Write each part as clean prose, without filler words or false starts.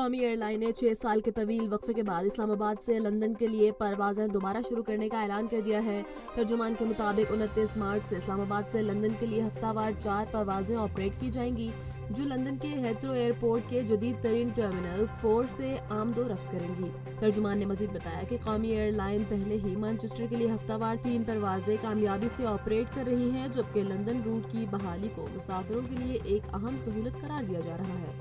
قومی air line نے 6 سال کے طویل وقفے کے بعد اسلام آباد سے لندن کے لیے پروازیں دوبارہ شروع کرنے کا اعلان کر دیا ہے۔ ترجمان کے مطابق 29 مارچ سے اسلام آباد سے لندن کے لیے ہفتہ وار 4 پروازیں آپریٹ کی جائیں گی، جو لندن کے ہیتھرو ایئرپورٹ کے جدید ترین ٹرمینل 4 سے آمد و رفت کریں گی۔ ترجمان نے مزید بتایا کہ قومی ایئر لائن پہلے ہی مانچسٹر کے لیے ہفتہ وار 3 پروازیں کامیابی سے آپریٹ کر رہی ہیں، جبکہ لندن روٹ کی بحالی کو مسافروں کے لیے ایک اہم سہولت قرار دیا جا رہا ہے۔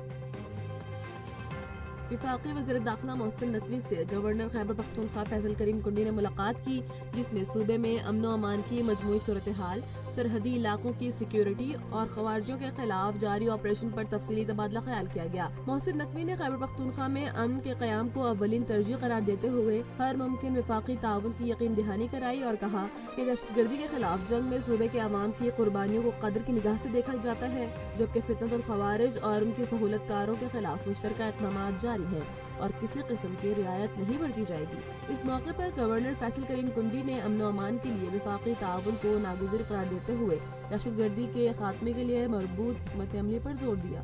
وفاقی وزیر داخلہ محسن نقوی سے گورنر خیبر پختونخوا فیصل کریم کنڈی نے ملاقات کی، جس میں صوبے میں امن و امان کی مجموعی صورتحال، سرحدی علاقوں کی سیکیورٹی اور خواریوں کے خلاف جاری آپریشن پر تفصیلی تبادلہ خیال کیا گیا۔ محسن نقوی نے خیبر پختونخوا میں امن کے قیام کو اولین ترجیح قرار دیتے ہوئے ہر ممکن وفاقی تعاون کی یقین دہانی کرائی اور کہا کہ دہشت گردی کے خلاف جنگ میں صوبے کے عوام کی قربانیوں کو قدر کی نگاہ سے دیکھا جاتا ہے، جبکہ فتنۃ الخوارج اور ان کی سہولت کاروں کے خلاف مشترکہ اقدامات جاری ہے اور کسی قسم کی رعایت نہیں برتی جائے گی۔ اس موقع پر گورنر فیصل کریم کنڈی نے امن و امان کے لیے وفاقی تعاون کو ناگزیر قرار دیتے ہوئے دہشت گردی کے خاتمے کے لیے مربوط حکمت عملی پر زور دیا۔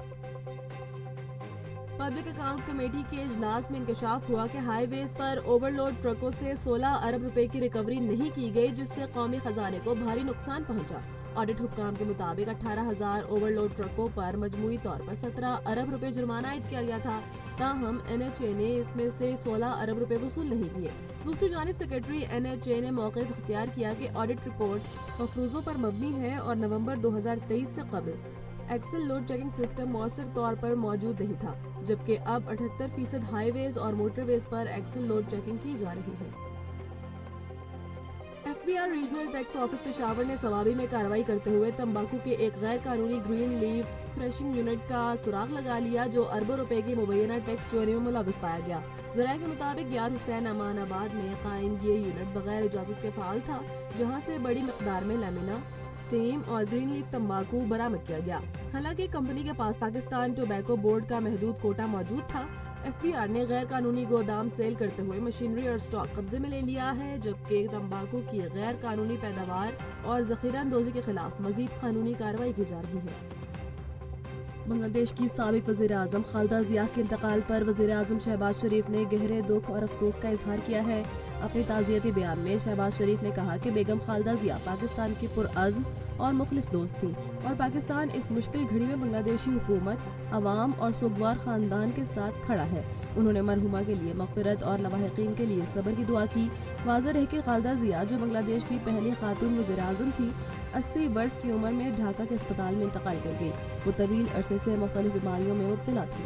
پبلک اکاؤنٹ کمیٹی کے اجلاس میں انکشاف ہوا کہ ہائی ویز پر اوور لوڈ ٹرکوں سے 16 ارب روپے کی ریکوری نہیں کی گئی، جس سے قومی خزانے کو بھاری نقصان پہنچا۔ آڈٹ حکام کے مطابق 18,000 اوور لوڈ ٹرکوں پر مجموعی طور پر 17 ارب روپے جرمانہ عائد کیا گیا تھا، تاہم NHA نے اس میں سے 16 ارب روپے وصول نہیں کیے۔ دوسری جانب سیکریٹری NHA نے موقف اختیار کیا کہ آڈٹ رپورٹ مفروضوں پر مبنی ہے اور نومبر 2023 سے قبل ایکسل لوڈ چیکنگ سسٹم مؤثر طور پر موجود نہیں تھا، جبکہ اب 78% ہائی ویز اور موٹر ویز پر ایکسل لوڈ چیکنگ کی جا رہی ہے۔ FBI regional tax office Peshawar نے سوابی میں کارروائی کرتے ہوئے تمباکو کے ایک غیر قانونی گرین لیف تھریشنگ یونٹ کا سراغ لگا لیا، جو اربوں روپے کی مبینہ ٹیکس چوری میں ملوث پایا گیا۔ ذرائع کے مطابق یار حسین امان آباد میں قائم یہ یونٹ بغیر اجازت کے فعال تھا، جہاں سے بڑی مقدار میں لیمنا، سٹیم اور گرین لیف تمباکو برآمد کیا گیا۔ حالانکہ کمپنی کے پاس پاکستان ٹوبیکو بورڈ کا محدود کوٹا موجود تھا، FBI نے غیر قانونی گودام سیل کرتے ہوئے مشینری اور سٹاک قبضے میں لے لیا ہے، جبکہ تمباکو کی غیر قانونی پیداوار اور ذخیرہ اندوزی کے خلاف مزید قانونی کارروائی کی جا رہی ہے۔ بنگلہ دیش کی سابق وزیر اعظم خالدہ ضیاء کے انتقال پر وزیر اعظم شہباز شریف نے گہرے دکھ اور افسوس کا اظہار کیا ہے۔ اپنے تعزیتی بیان میں شہباز شریف نے کہا کہ بیگم خالدہ ضیاء پاکستان کی پرعزم اور مخلص دوست تھی اور پاکستان اس مشکل گھڑی میں بنگلہ دیشی حکومت، عوام اور سوگوار خاندان کے ساتھ کھڑا ہے۔ انہوں نے مرحومہ کے لیے مغفرت اور لواحقین کے لیے صبر کی دعا کی۔ واضح رہے کہ خالدہ ضیاء، جو بنگلہ دیش کی پہلی خاتون وزیر اعظم تھی، 80 برس کی عمر میں ڈھاکہ کے اسپتال میں انتقال کر گئی۔ وہ طویل عرصے سے مختلف بیماریوں میں مبتلا تھی۔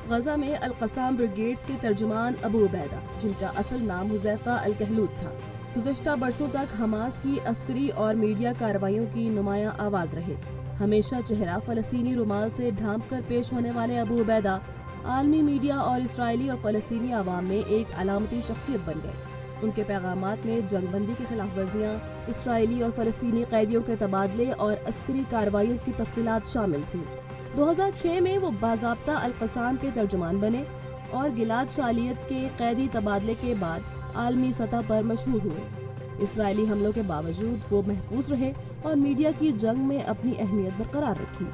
غزہ میں القسام بریگیڈز کے ترجمان ابو عبیدہ، جن کا اصل نام حذیفہ الکحلوت تھا، گزشتہ برسوں تک حماس کی عسکری اور میڈیا کارروائیوں کی نمایاں آواز رہے۔ ہمیشہ چہرہ فلسطینی رومال سے ڈھانپ کر پیش ہونے والے ابو عبیدہ عالمی میڈیا اور اسرائیلی اور فلسطینی عوام میں ایک علامتی شخصیت بن گئے۔ ان کے پیغامات میں جنگ بندی کی خلاف ورزیاں، اسرائیلی اور فلسطینی قیدیوں کے تبادلے اور عسکری کارروائیوں کی تفصیلات شامل تھیں۔ 2006 میں وہ باضابطہ القسام کے ترجمان بنے اور گلاد شالیت کے قیدی تبادلے کے بعد عالمی سطح پر مشہور ہوئے۔ اسرائیلی حملوں کے باوجود وہ محفوظ رہے اور میڈیا کی جنگ میں اپنی اہمیت برقرار رکھی۔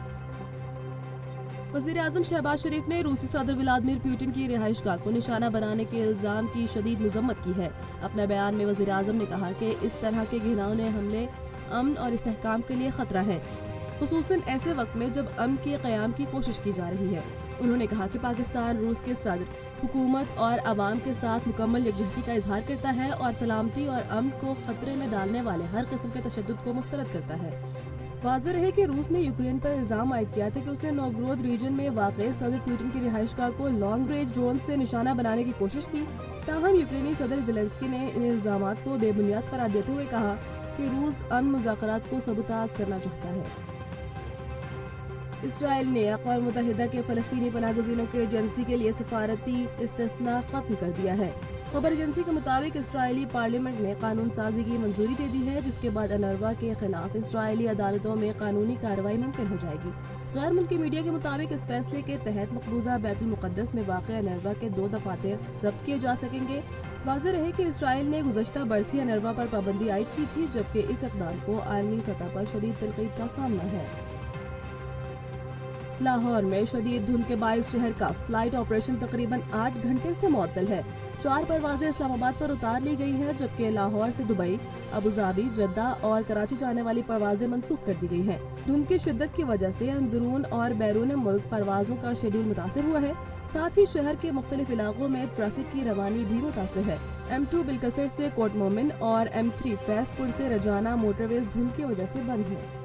وزیر اعظم شہباز شریف نے روسی صدر ولادیمیر پوٹن کی رہائش گاہ کو نشانہ بنانے کے الزام کی شدید مذمت کی ہے۔ اپنے بیان میں وزیر اعظم نے کہا کہ اس طرح کے گھناؤنے حملے امن اور استحکام کے لیے خطرہ ہیں، خصوصاً ایسے وقت میں جب امن کے قیام کی کوشش کی جا رہی ہے۔ انہوں نے کہا کہ پاکستان روس کے صدر، حکومت اور عوام کے ساتھ مکمل یکجہتی کا اظہار کرتا ہے اور سلامتی اور امن کو خطرے میں ڈالنے والے ہر قسم کے تشدد کو مسترد کرتا ہے۔ واضح رہے کہ روس نے یوکرین پر الزام عائد کیا تھا کہ اس نے نوگورود ریجن میں واقع صدر پوٹن کی رہائش گاہ کو لانگ رینج ڈرون سے نشانہ بنانے کی کوشش کی، تاہم یوکرینی صدر زیلنسکی نے ان الزامات کو بے بنیاد قرار دیتے ہوئے کہا کہ روس امن مذاکرات کو سبوتاژ کرنا چاہتا ہے۔ اسرائیل نے اقوام متحدہ کے فلسطینی پناہ گزینوں کے ایجنسی کے لیے سفارتی استثناء ختم کر دیا ہے۔ خبر ایجنسی کے مطابق اسرائیلی پارلیمنٹ نے قانون سازی کی منظوری دے دی ہے، جس کے بعد انروا کے خلاف اسرائیلی عدالتوں میں قانونی کارروائی ممکن ہو جائے گی۔ غیر ملکی میڈیا کے مطابق اس فیصلے کے تحت مقبوضہ بیت المقدس میں واقع انروا کے 2 دفاتر ضبط کیے جا سکیں گے۔ واضح رہے کہ اسرائیل نے گزشتہ برس ہی انروا پر پابندی عائد کی تھی، جبکہ اس اقدام کو عالمی سطح پر شدید تنقید کا سامنا ہے۔ لاہور میں شدید دھند کے باعث شہر کا فلائٹ آپریشن تقریباً 8 گھنٹے سے معطل ہے۔ 4 پروازیں اسلام آباد پر اتار لی گئی ہیں، جبکہ لاہور سے دبئی، ابوظہبی، جدہ اور کراچی جانے والی پروازیں منسوخ کر دی گئی ہیں۔ دھند کی شدت کی وجہ سے اندرون اور بیرون ملک پروازوں کا شیڈول متاثر ہوا ہے، ساتھ ہی شہر کے مختلف علاقوں میں ٹریفک کی روانی بھی متاثر ہے۔ M2 بلکسر سے کوٹ مومن اور M3 فیض پور سے رجانہ موٹر ویز دھند کی وجہ سے بند ہے۔